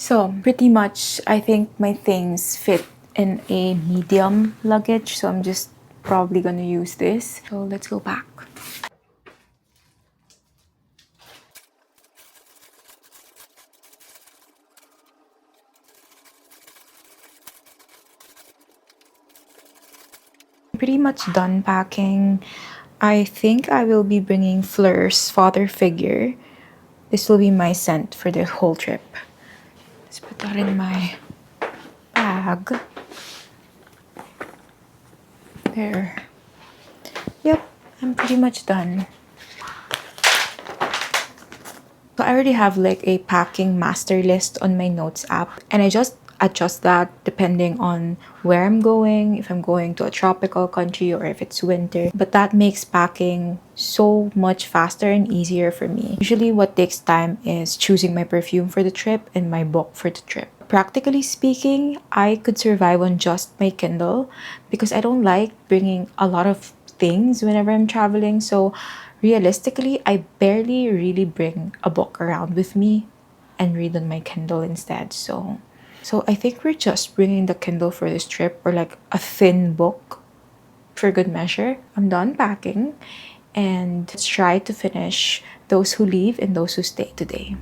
So pretty much I think my things fit in a medium luggage, so I'm just probably gonna use this. So let's go back. Pretty much done packing. I think I will be bringing Fleur's father figure. This will be my scent for the whole trip. Let's put that in my bag. There. Yep, I'm pretty much done. So I already have like a packing master list on my notes app, and I just adjust that depending on where I'm going, if I'm going to a tropical country or if it's winter. But that makes packing so much faster and easier for me. Usually what takes time is choosing my perfume for the trip and my book for the trip. Practically speaking, I could survive on just my Kindle because I don't like bringing a lot of things whenever I'm traveling. So realistically, I barely really bring a book around with me and read on my Kindle instead. So I think we're just bringing the Kindle for this trip, or like a thin book for good measure. I'm done packing, and let's try to finish Those Who Leave and Those Who Stay today.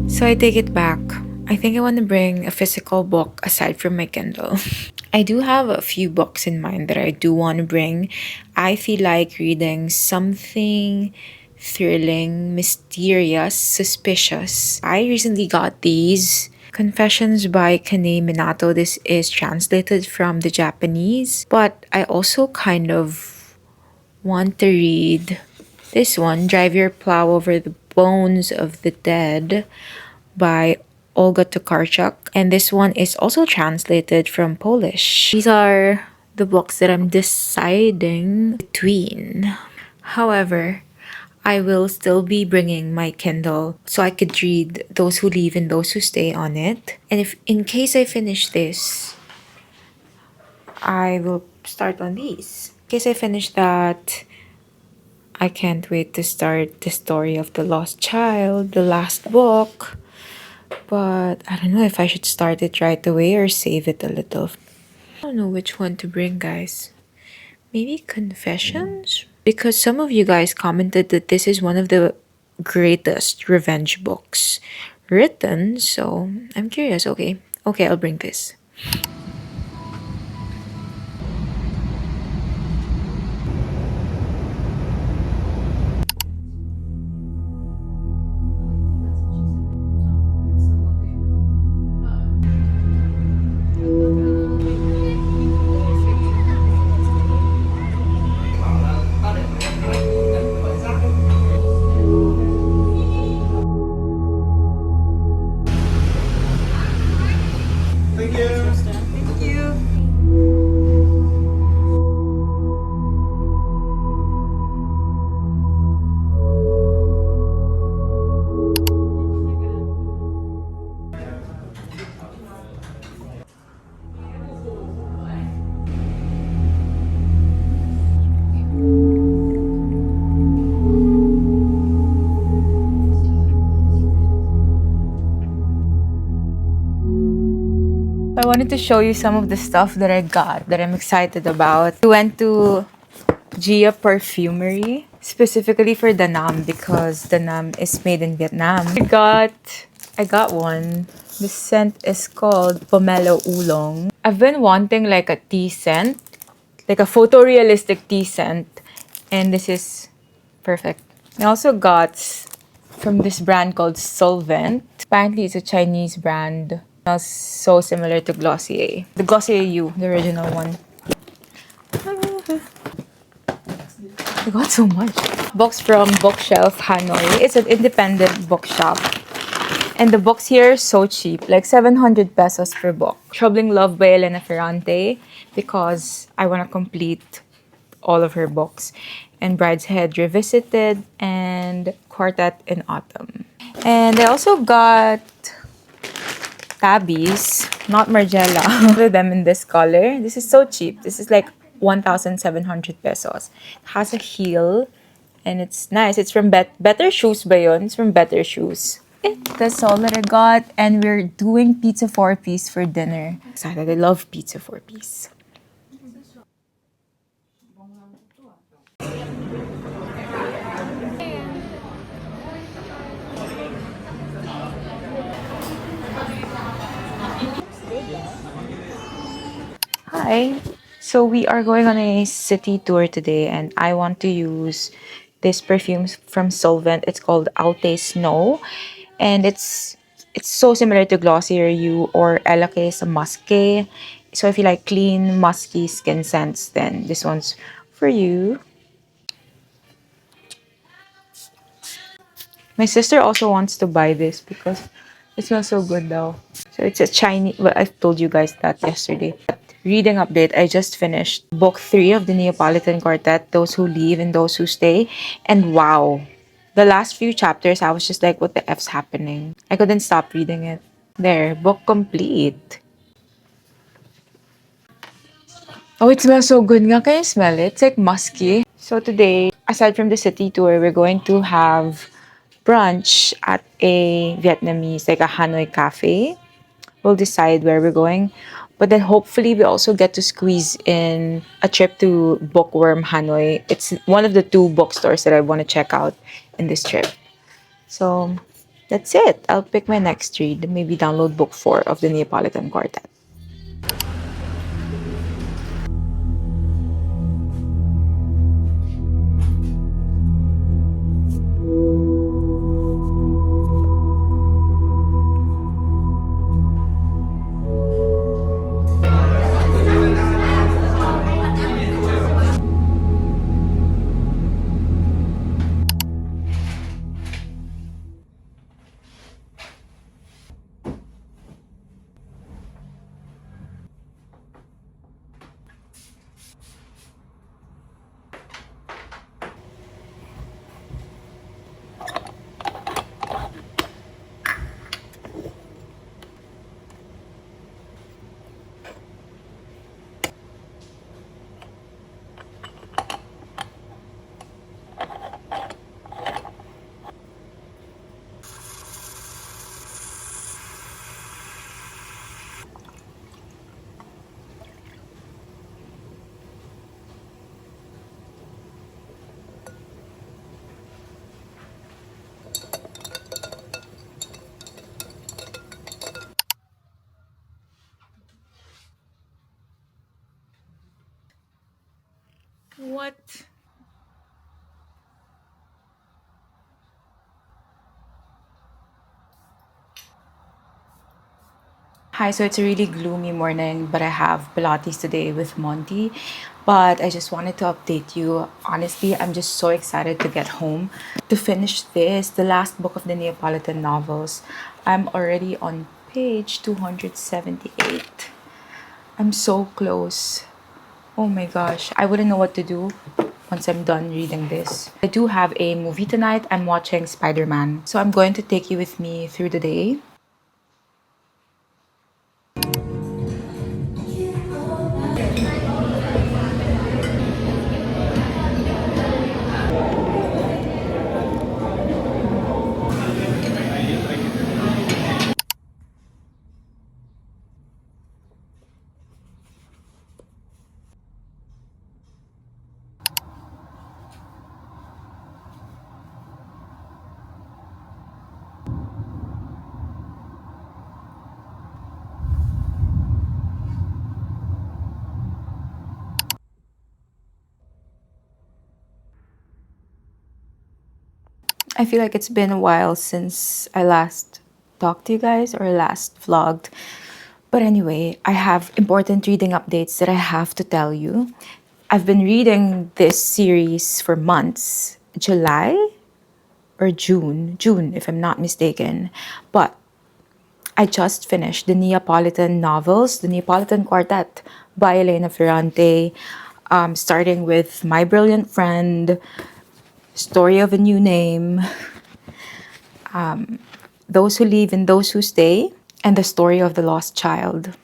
So I take it back. I think I want to bring a physical book aside from my Kindle. I do have a few books in mind that I do want to bring. I feel like reading something thrilling, mysterious, suspicious. I recently got these Confessions by Kane Minato. This is translated from the Japanese, but I also kind of want to read this one, Drive Your Plow Over the Bones of the Dead by Olga Tokarczuk, and this one is also translated from Polish. These are the books that I'm deciding between. However, I will still be bringing my Kindle so I could read Those Who Leave and Those Who Stay on it. And if in case I finish this, I will start on these. In case I finish that, I can't wait to start the story of the lost child, the last book. But I don't know if I should start it right away or save it a little. I don't know which one to bring, guys. Maybe Confessions? Because some of you guys commented that this is one of the greatest revenge books written, so I'm curious. Okay, I'll bring this. I wanted to show you some of the stuff that I got that I'm excited about. We went to Gia Perfumery, specifically for Da Nam because Da Nam is made in Vietnam. I got one. This scent is called Pomelo Oolong. I've been wanting like a tea scent, like a photorealistic tea scent, and this is perfect. I also got from this brand called Solvent. Apparently it's a Chinese brand. Smells so similar to Glossier. The Glossier U, the original one. I got so much. Books from Bookshelf Hanoi. It's an independent bookshop. And the books here are so cheap, like 700 pesos per book. Troubling Love by Elena Ferrante, because I want to complete all of her books. And Brideshead Revisited and Quartet in Autumn. And I also got tabbies, not Margiela. Order them in this color. This is so cheap. This is like 1,700 pesos. It has a heel and it's nice. It's from Better Shoes ba yun? It's from Better Shoes. That's all that I got, and we're doing pizza 4-piece for dinner. Excited, I love pizza 4-piece. Hi. So we are going on a city tour today, and I want to use this perfume from Solvent. It's called Alte Snow, and it's so similar to Glossier You or Elake Musky. So if you like clean, musky skin scents, then this one's for you. My sister also wants to buy this because it smells so good though. So it's a Chinese, well, I told you guys that yesterday. Reading update, I just finished book 3 of the Neapolitan Quartet, Those Who Leave and Those Who Stay. And wow, the last few chapters, I was just like, what the F's happening? I couldn't stop reading it. There, book complete. Oh, it smells so good nga. Can you smell it? It's like musky. So today, aside from the city tour, we're going to have brunch at a Vietnamese, like a Hanoi cafe. We'll decide where we're going. But then hopefully we also get to squeeze in a trip to Bookworm Hanoi. It's one of the 2 bookstores that I want to check out in this trip. So that's it. I'll pick my next read. Maybe download book 4 of the Neapolitan Quartet. What? Hi, so it's a really gloomy morning, but I have Pilates today with Monty. But I just wanted to update you. Honestly, I'm just so excited to get home to finish this, the last book of the Neapolitan novels. I'm already on page 278. I'm so close. Oh my gosh, I wouldn't know what to do once I'm done reading this. I do have a movie tonight. I'm watching Spider-Man. So I'm going to take you with me through the day. I feel like it's been a while since I last talked to you guys or last vlogged. But anyway, I have important reading updates that I have to tell you. I've been reading this series for months. July or June, if I'm not mistaken. But I just finished the Neapolitan novels, the Neapolitan Quartet by Elena Ferrante, starting with My Brilliant Friend, Story of a New Name, Those Who Leave and Those Who Stay. and the story of the lost child.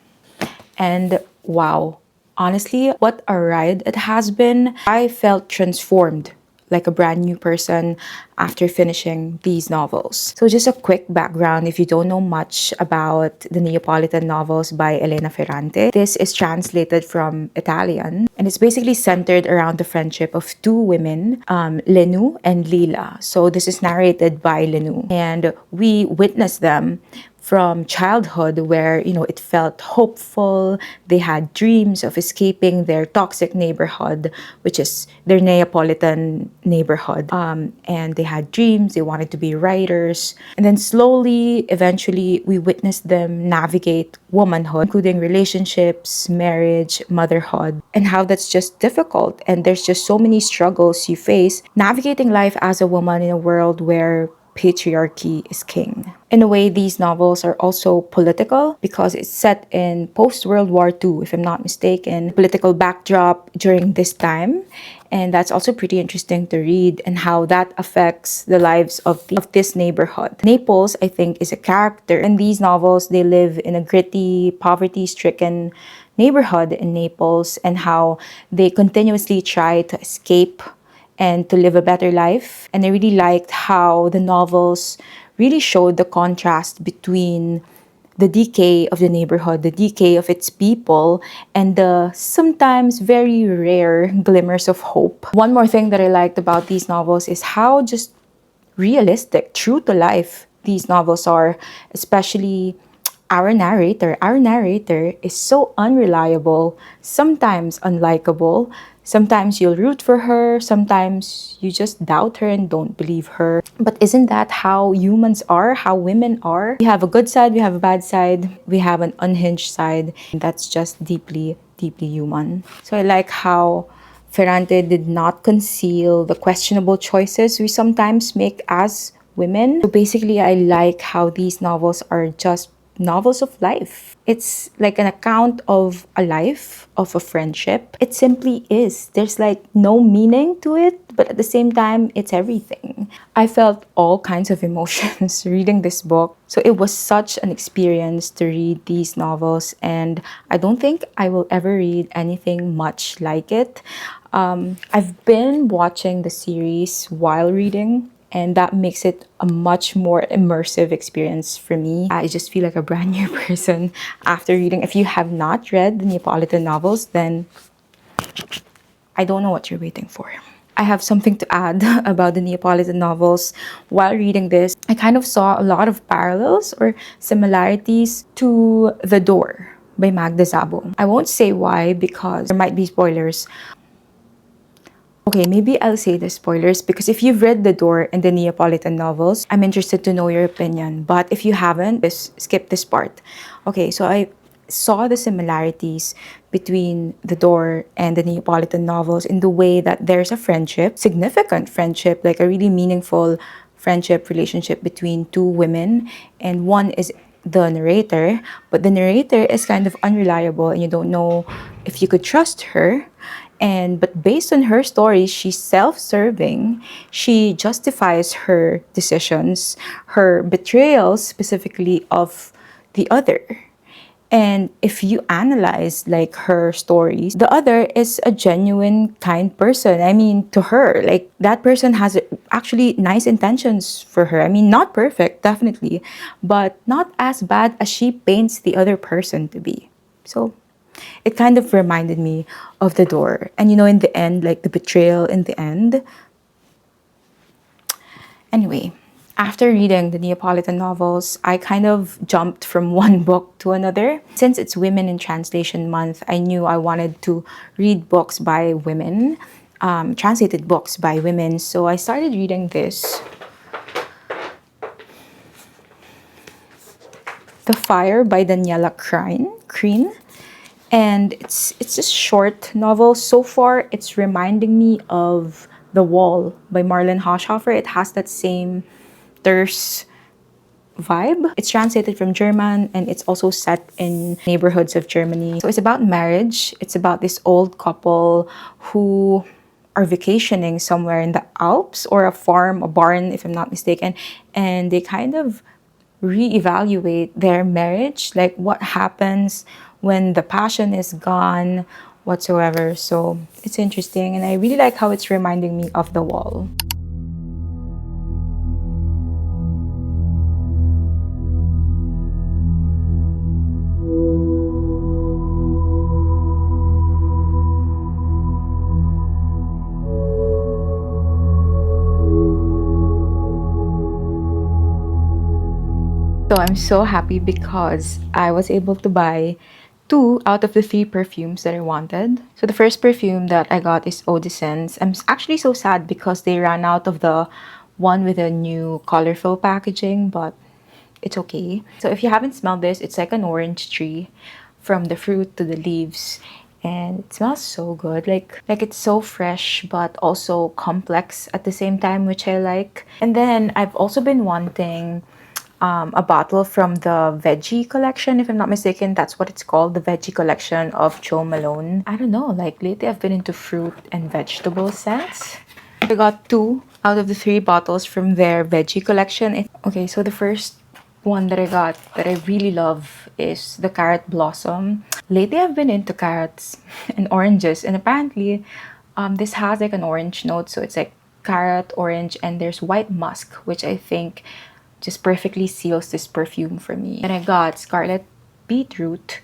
And wow, honestly, what a ride it has been. I felt transformed like a brand new person after finishing these novels. So just a quick background if you don't know much about the Neapolitan novels by Elena Ferrante. This is translated from Italian and it's basically centered around the friendship of two women, Lenu and Lila. So this is narrated by Lenu and we witness them from childhood where it felt hopeful. They had dreams of escaping their toxic neighborhood, which is their Neapolitan neighborhood, and they had dreams. They wanted to be writers, and then slowly eventually we witnessed them navigate womanhood, including relationships, marriage, motherhood, and how that's just difficult. And there's just so many struggles you face navigating life as a woman in a world where patriarchy is king. In a way, these novels are also political because it's set in post-World War II, if I'm not mistaken, political backdrop during this time. And that's also pretty interesting to read and how that affects the lives of this neighborhood. Naples, I think, is a character. In these novels, they live in a gritty, poverty-stricken neighborhood in Naples and how they continuously try to escape and to live a better life. And I really liked how the novels really showed the contrast between the decay of the neighborhood, the decay of its people, and the sometimes very rare glimmers of hope. One more thing that I liked about these novels is how just realistic, true to life these novels are, especially our narrator. Our narrator is so unreliable, sometimes unlikable. Sometimes you'll root for her, sometimes you just doubt her and don't believe her. But isn't that how humans are, how women are? We have a good side, we have a bad side, we have an unhinged side. That's just deeply, deeply human. So I like how Ferrante did not conceal the questionable choices we sometimes make as women. So basically, I like how these novels are just novels of life. It's like an account of a life, of a friendship. It simply is. There's like no meaning to it, but at the same time, it's everything. I felt all kinds of emotions reading this book. So it was such an experience to read these novels, and I don't think I will ever read anything much like it. I've been watching the series while reading, and that makes it a much more immersive experience for me. I just feel like a brand new person after reading. If you have not read the Neapolitan novels, then I don't know what you're waiting for. I have something to add about the Neapolitan novels. While reading this, I kind of saw a lot of parallels or similarities to The Door by Magda Szabó. I won't say why because there might be spoilers. Okay, maybe I'll say the spoilers because if you've read The Door and the Neapolitan novels, I'm interested to know your opinion. But if you haven't, just skip this part. Okay, so I saw the similarities between The Door and the Neapolitan novels in the way that there's a friendship, significant friendship, like a really meaningful friendship relationship between two women, and one is the narrator, but the narrator is kind of unreliable and you don't know if you could trust her. And but based on her story, she's self-serving. She justifies her decisions, her betrayals specifically of the other. And if you analyze like her stories, the other is a genuine kind person. I mean, to her, like that person has actually nice intentions for her. I mean, not perfect, definitely, but not as bad as she paints the other person to be. So it kind of reminded me of The Door. And in the end, like the betrayal in the end. Anyway, after reading the Neapolitan novels, I kind of jumped from one book to another. Since it's Women in Translation Month, I knew I wanted to read books by women, translated books by women. So I started reading this. The Fire by Daniela Krien. And it's a short novel. So far, it's reminding me of The Wall by Marlene Hochhofer. It has that same terse vibe. It's translated from German and it's also set in neighborhoods of Germany. So it's about marriage. It's about this old couple who are vacationing somewhere in the Alps or a farm, a barn, if I'm not mistaken. And they kind of reevaluate their marriage, like what happens when the passion is gone whatsoever. So it's interesting, and I really like how it's reminding me of The Wall. So I'm so happy because I was able to buy two out of the three perfumes that I wanted. So the first perfume that I got is Eau de Sense. Actually so sad because they ran out of the one with a new colorful packaging, but it's okay. So if you haven't smelled this, it's like an orange tree, from the fruit to the leaves, and it smells so good. Like it's so fresh but also complex at the same time, which I like. And then I've also been wanting a bottle from the veggie collection, if I'm not mistaken. That's what it's called, the veggie collection of Jo Malone. I don't know, like lately I've been into fruit and vegetable scents. I got two out of the three bottles from their veggie collection. Okay, so the first one that I got that I really love is the carrot blossom. Lately I've been into carrots and oranges, and apparently this has like an orange note, so it's like carrot, orange, and there's white musk, which I think just perfectly seals this perfume for me. And I got Scarlet Beetroot.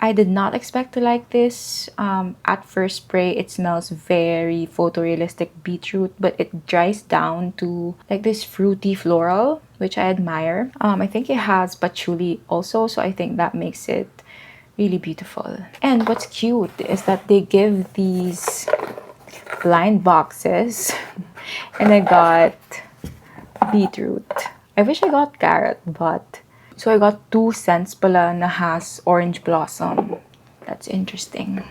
I did not expect to like this. At first spray, it smells very photorealistic beetroot, but it dries down to like this fruity floral, which I admire. I think it has patchouli also, so I think that makes it really beautiful. And what's cute is that they give these blind boxes, and I got beetroot. I wish I got carrot, but so I got two scents pala na has orange blossom. That's interesting.